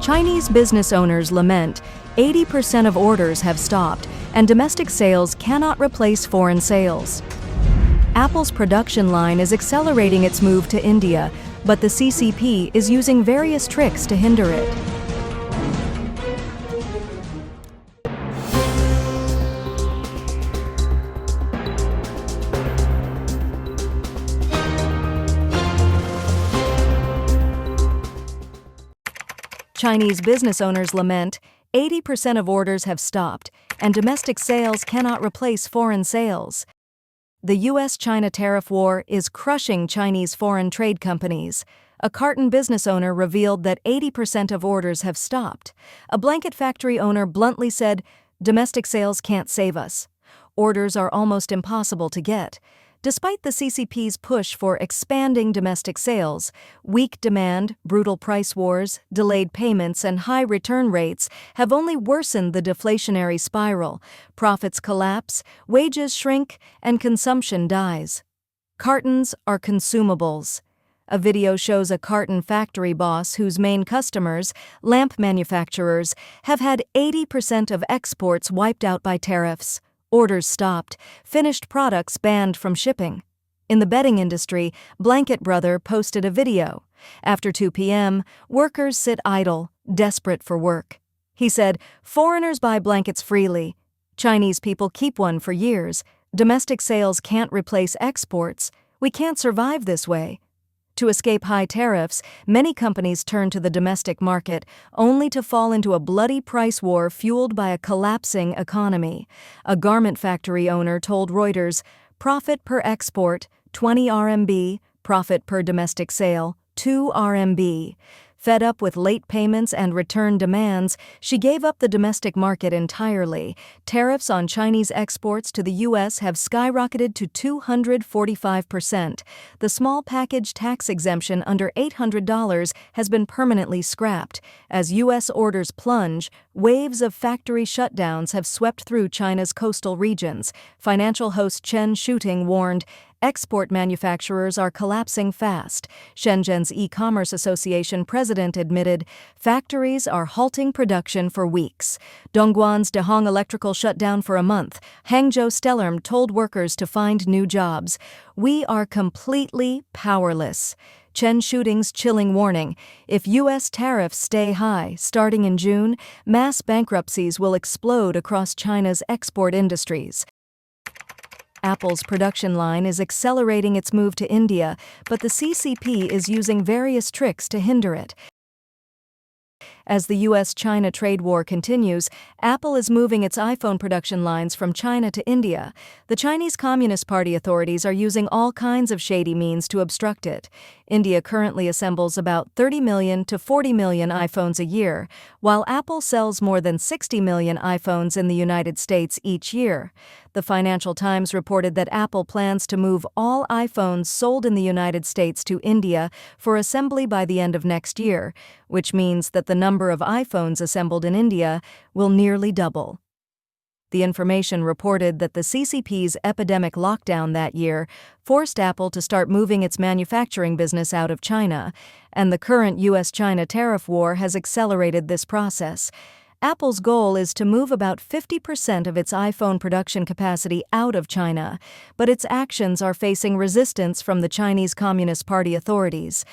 Chinese business owners lament 80% of orders have stopped, and domestic sales cannot replace foreign sales. Apple's production line is accelerating its move to India, but the CCP is using various tricks to hinder it. Chinese business owners lament 80% of orders have stopped, and domestic sales cannot replace foreign sales. The U.S.-China tariff war is crushing Chinese foreign trade companies. A carton business owner revealed that 80% of orders have stopped. A blanket factory owner bluntly said, "Domestic sales can't save us. Orders are almost impossible to get." Despite the CCP's push for expanding domestic sales, weak demand, brutal price wars, delayed payments, and high return rates have only worsened the deflationary spiral. Profits collapse, wages shrink, and consumption dies. Cartons are consumables. A video shows a carton factory boss whose main customers, lamp manufacturers, have had 80% of exports wiped out by tariffs. Orders stopped, finished products banned from shipping. In the bedding industry, Blanket Brother posted a video. After 2 p.m., workers sit idle, desperate for work. He said, "Foreigners buy blankets freely. Chinese people keep one for years. Domestic sales can't replace exports. We can't survive this way." To escape high tariffs, many companies turn to the domestic market, only to fall into a bloody price war fueled by a collapsing economy. A garment factory owner told Reuters, "Profit per export, 20 RMB, profit per domestic sale, 2 RMB. Fed up with late payments and return demands, she gave up the domestic market entirely. Tariffs on Chinese exports to the U.S. have skyrocketed to 245%. The small package tax exemption under $800 has been permanently scrapped. As U.S. orders plunge, waves of factory shutdowns have swept through China's coastal regions. Financial host Chen Shooting warned, "Export manufacturers are collapsing fast." Shenzhen's e-commerce association president admitted, "Factories are halting production for weeks." Dongguan's Dehong Electrical shut down for a month. Hangzhou Stellarm told workers to find new jobs. "We are completely powerless." Chen Shooting's chilling warning, if U.S. tariffs stay high starting in June, mass bankruptcies will explode across China's export industries. Apple's production line is accelerating its move to India, but the CCP is using various tricks to hinder it. As the U.S.-China trade war continues, Apple is moving its iPhone production lines from China to India. The Chinese Communist Party authorities are using all kinds of shady means to obstruct it. India currently assembles about 30 million to 40 million iPhones a year, while Apple sells more than 60 million iPhones in the United States each year. The Financial Times reported that Apple plans to move all iPhones sold in the United States to India for assembly by the end of next year, which means that the number of iPhones assembled in India will nearly double. The information reported that the CCP's epidemic lockdown that year forced Apple to start moving its manufacturing business out of China, and the current U.S.-China tariff war has accelerated this process. Apple's goal is to move about 50% of its iPhone production capacity out of China, but its actions are facing resistance from the Chinese Communist Party authorities.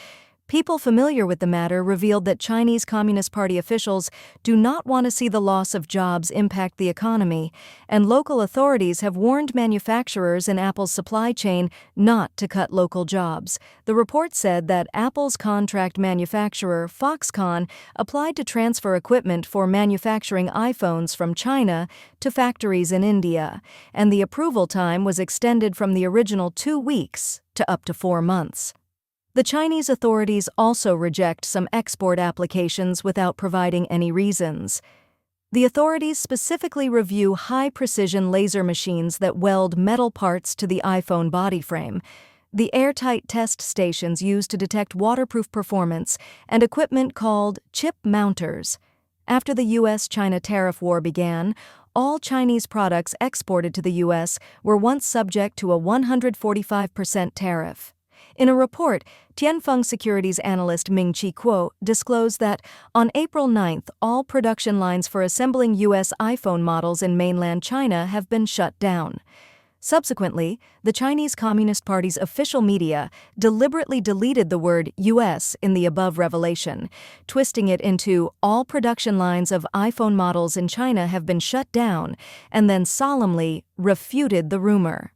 People familiar with the matter revealed that Chinese Communist Party officials do not want to see the loss of jobs impact the economy, and local authorities have warned manufacturers in Apple's supply chain not to cut local jobs. The report said that Apple's contract manufacturer, Foxconn, applied to transfer equipment for manufacturing iPhones from China to factories in India, and the approval time was extended from the original 2 weeks to up to 4 months. The Chinese authorities also reject some export applications without providing any reasons. The authorities specifically review high-precision laser machines that weld metal parts to the iPhone body frame, the airtight test stations used to detect waterproof performance, and equipment called chip mounters. After the U.S.-China tariff war began, all Chinese products exported to the U.S. were once subject to a 145% tariff. In a report, Tianfeng Securities analyst Ming-Chi Kuo disclosed that on April 9th, all production lines for assembling U.S. iPhone models in mainland China have been shut down. Subsequently, the Chinese Communist Party's official media deliberately deleted the word U.S. in the above revelation, twisting it into all production lines of iPhone models in China have been shut down, and then solemnly refuted the rumor.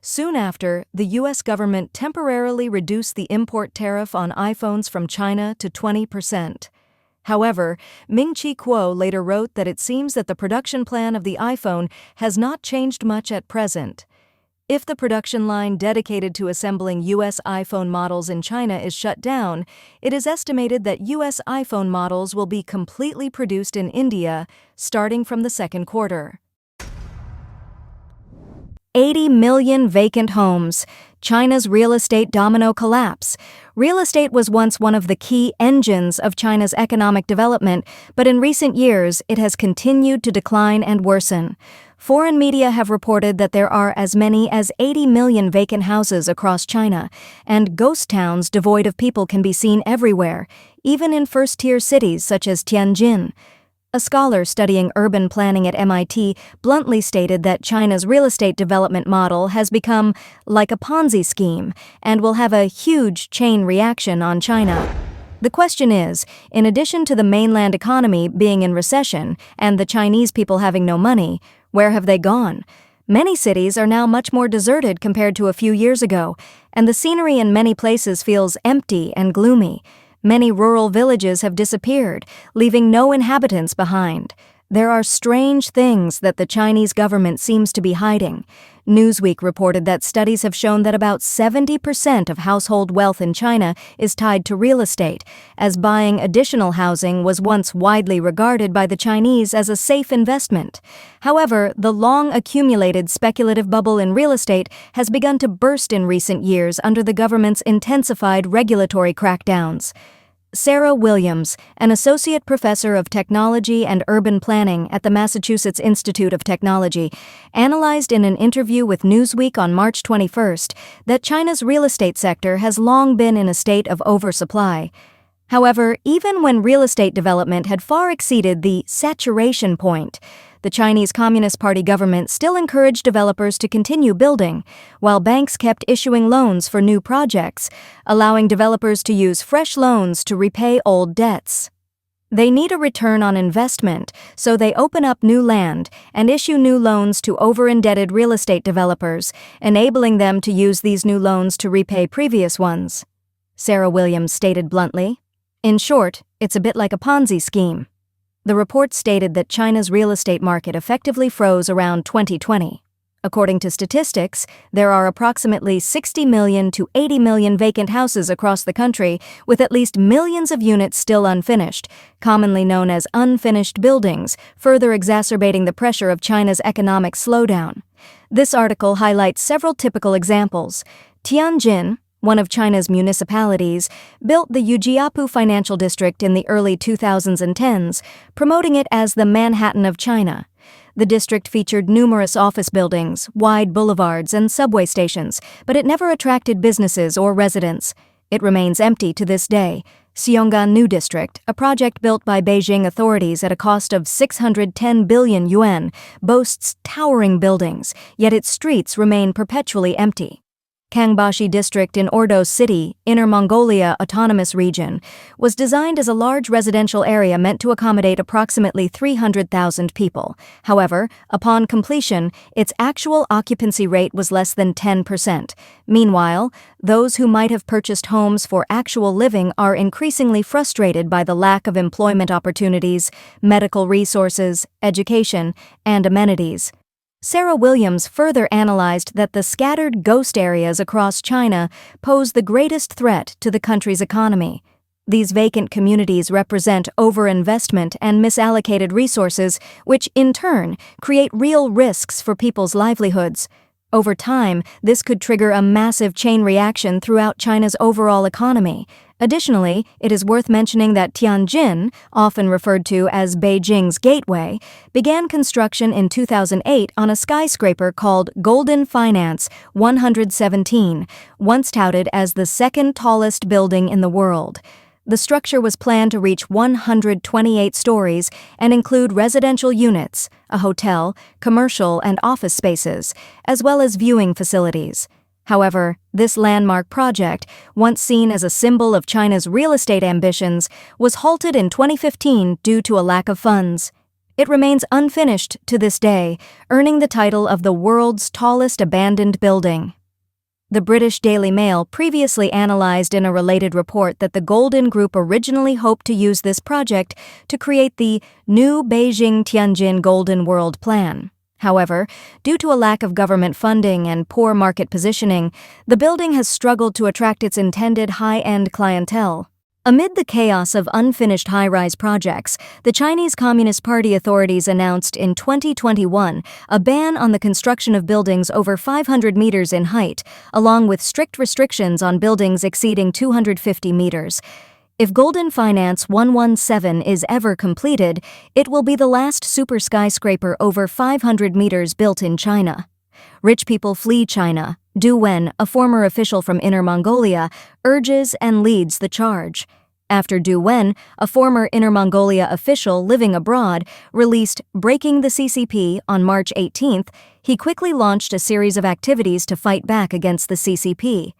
Soon after, the U.S. government temporarily reduced the import tariff on iPhones from China to 20%. However, Ming-Chi Kuo later wrote that it seems that the production plan of the iPhone has not changed much at present. If the production line dedicated to assembling U.S. iPhone models in China is shut down, it is estimated that U.S. iPhone models will be completely produced in India starting from the second quarter. 80 million vacant homes. China's real estate domino collapse. Real estate was once one of the key engines of China's economic development, but in recent years it has continued to decline and worsen. Foreign media have reported that there are as many as 80 million vacant houses across China, and ghost towns devoid of people can be seen everywhere, even in first-tier cities such as Tianjin. A scholar studying urban planning at MIT bluntly stated that China's real estate development model has become like a Ponzi scheme and will have a huge chain reaction on China. The question is, in addition to the mainland economy being in recession and the Chinese people having no money, where have they gone? Many cities are now much more deserted compared to a few years ago, and the scenery in many places feels empty and gloomy. Many rural villages have disappeared, leaving no inhabitants behind. There are strange things that the Chinese government seems to be hiding. Newsweek reported that studies have shown that about 70% of household wealth in China is tied to real estate, as buying additional housing was once widely regarded by the Chinese as a safe investment. However, the long-accumulated speculative bubble in real estate has begun to burst in recent years under the government's intensified regulatory crackdowns. Sarah Williams, an associate professor of technology and urban planning at the Massachusetts Institute of Technology, analyzed in an interview with Newsweek on March 21st that China's real estate sector has long been in a state of oversupply. However, even when real estate development had far exceeded the saturation point, the Chinese Communist Party government still encouraged developers to continue building, while banks kept issuing loans for new projects, allowing developers to use fresh loans to repay old debts. They need a return on investment, so they open up new land and issue new loans to over-indebted real estate developers, enabling them to use these new loans to repay previous ones. Sarah Williams stated bluntly. In short, it's a bit like a Ponzi scheme. The report stated that China's real estate market effectively froze around 2020. According to statistics, there are approximately 60 million to 80 million vacant houses across the country, with at least millions of units still unfinished, commonly known as unfinished buildings, further exacerbating the pressure of China's economic slowdown. This article highlights several typical examples. Tianjin, one of China's municipalities, built the Ujiapu Financial District in the early 2010s, promoting it as the Manhattan of China. The district featured numerous office buildings, wide boulevards, and subway stations, but it never attracted businesses or residents. It remains empty to this day. Xi'an New District, a project built by Beijing authorities at a cost of 610 billion yuan, boasts towering buildings, yet its streets remain perpetually empty. Kangbashi District in Ordos City, Inner Mongolia Autonomous Region, was designed as a large residential area meant to accommodate approximately 300,000 people. However, upon completion, its actual occupancy rate was less than 10%. Meanwhile, those who might have purchased homes for actual living are increasingly frustrated by the lack of employment opportunities, medical resources, education, and amenities. Sarah Williams further analyzed that the scattered ghost areas across China pose the greatest threat to the country's economy. These vacant communities represent overinvestment and misallocated resources, which in turn create real risks for people's livelihoods. Over time, this could trigger a massive chain reaction throughout China's overall economy. Additionally, it is worth mentioning that Tianjin, often referred to as Beijing's gateway, began construction in 2008 on a skyscraper called Golden Finance 117, once touted as the second tallest building in the world. The structure was planned to reach 128 stories and include residential units, a hotel, commercial and office spaces, as well as viewing facilities. However, this landmark project, once seen as a symbol of China's real estate ambitions, was halted in 2015 due to a lack of funds. It remains unfinished to this day, earning the title of the world's tallest abandoned building. The British Daily Mail previously analyzed in a related report that the Golden Group originally hoped to use this project to create the new Beijing-Tianjin Golden World Plan. However, due to a lack of government funding and poor market positioning, the building has struggled to attract its intended high-end clientele. Amid the chaos of unfinished high-rise projects, the Chinese Communist Party authorities announced in 2021 a ban on the construction of buildings over 500 meters in height, along with strict restrictions on buildings exceeding 250 meters. If Golden Finance 117 is ever completed, it will be the last super skyscraper over 500 meters built in China. Rich people flee China. Du Wen, a former official from Inner Mongolia, urges and leads the charge. After Du Wen, a former Inner Mongolia official living abroad, released Breaking the CCP on March 18th, he quickly launched a series of activities to fight back against the CCP.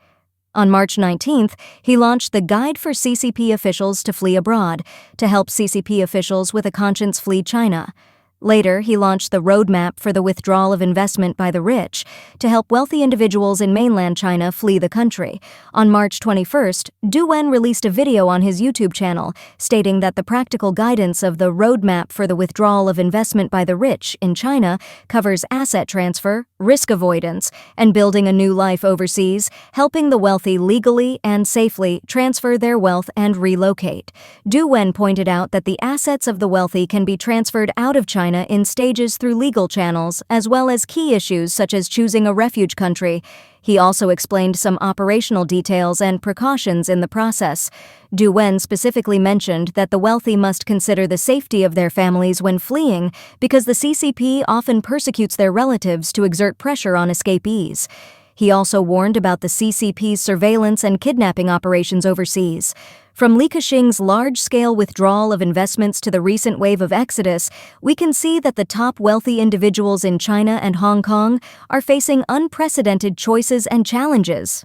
On March 19th, he launched the Guide for CCP Officials to Flee Abroad, to help CCP officials with a conscience flee China. Later, he launched the Roadmap for the Withdrawal of Investment by the Rich, to help wealthy individuals in mainland China flee the country. On March 21st, Du Wen released a video on his YouTube channel, stating that the practical guidance of the Roadmap for the Withdrawal of Investment by the Rich in China covers asset transfer, risk avoidance, and building a new life overseas, helping the wealthy legally and safely transfer their wealth and relocate. Du Wen pointed out that the assets of the wealthy can be transferred out of China in stages through legal channels, as well as key issues such as choosing a refuge country. He also explained some operational details and precautions in the process. Du Wen specifically mentioned that the wealthy must consider the safety of their families when fleeing, because the CCP often persecutes their relatives to exert pressure on escapees. He also warned about the CCP's surveillance and kidnapping operations overseas. From Li Keqing's large-scale withdrawal of investments to the recent wave of exodus, we can see that the top wealthy individuals in China and Hong Kong are facing unprecedented choices and challenges.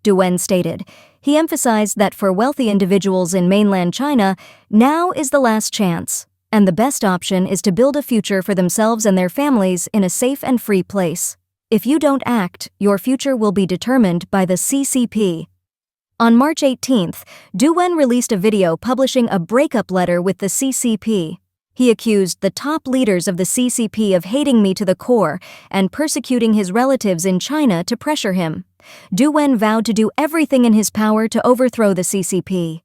Du Wen stated. He emphasized that for wealthy individuals in mainland China, now is the last chance, and the best option is to build a future for themselves and their families in a safe and free place. If you don't act, your future will be determined by the CCP. On March 18th, Du Wen released a video publishing a breakup letter with the CCP. He accused the top leaders of the CCP of hating me to the core and persecuting his relatives in China to pressure him. Du Wen vowed to do everything in his power to overthrow the CCP.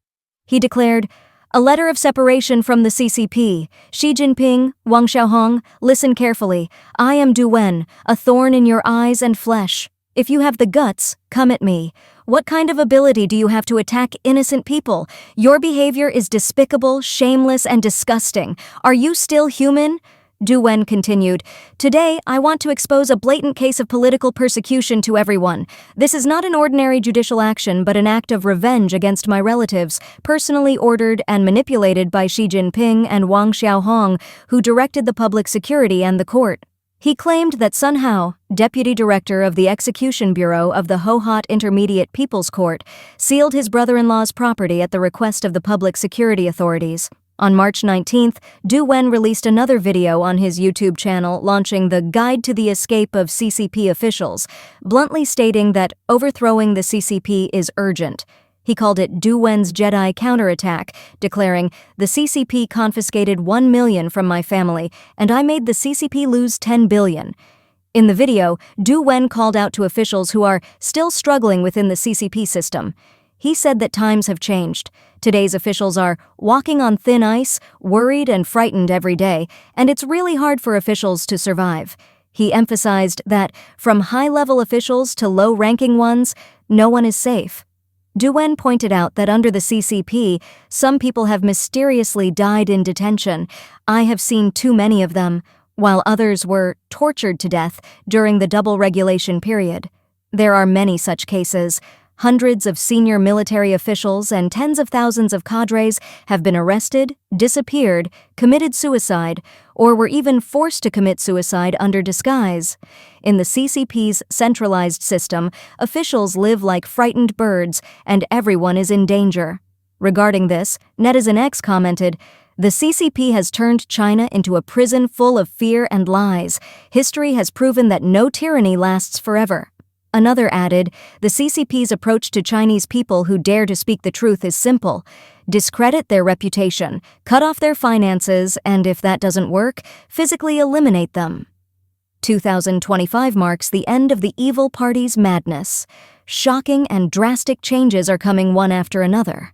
He declared, "A letter of separation from the CCP. Xi Jinping, Wang Xiaohong, listen carefully. I am Du Wen, a thorn in your eyes and flesh. If you have the guts, come at me. What kind of ability do you have to attack innocent people? Your behavior is despicable, shameless, and disgusting. Are you still human?" Du Wen continued, "Today, I want to expose a blatant case of political persecution to everyone. This is not an ordinary judicial action, but an act of revenge against my relatives, personally ordered and manipulated by Xi Jinping and Wang Xiaohong, who directed the public security and the court." He claimed that Sun Hao, deputy director of the Execution Bureau of the Hohhot Intermediate People's Court, sealed his brother-in-law's property at the request of the public security authorities. On March 19th, Du Wen released another video on his YouTube channel launching the Guide to the Escape of CCP Officials, bluntly stating that overthrowing the CCP is urgent. He called it Du Wen's Jedi counterattack, declaring, "The CCP confiscated 1 million from my family, and I made the CCP lose 10 billion. In the video, Du Wen called out to officials who are still struggling within the CCP system. He said that times have changed. Today's officials are walking on thin ice, worried and frightened every day, and it's really hard for officials to survive. He emphasized that, from high-level officials to low-ranking ones, no one is safe. Duwen pointed out that under the CCP, some people have mysteriously died in detention. I have seen too many of them, while others were tortured to death during the double regulation period. There are many such cases. Hundreds of senior military officials and tens of thousands of cadres have been arrested, disappeared, committed suicide, or were even forced to commit suicide under disguise. In the CCP's centralized system, officials live like frightened birds, and everyone is in danger. Regarding this, Netizen X commented, "The CCP has turned China into a prison full of fear and lies. History has proven that no tyranny lasts forever." Another added, "The CCP's approach to Chinese people who dare to speak the truth is simple. Discredit their reputation, cut off their finances, and if that doesn't work, physically eliminate them." 2025 marks the end of the evil party's madness. Shocking and drastic changes are coming one after another.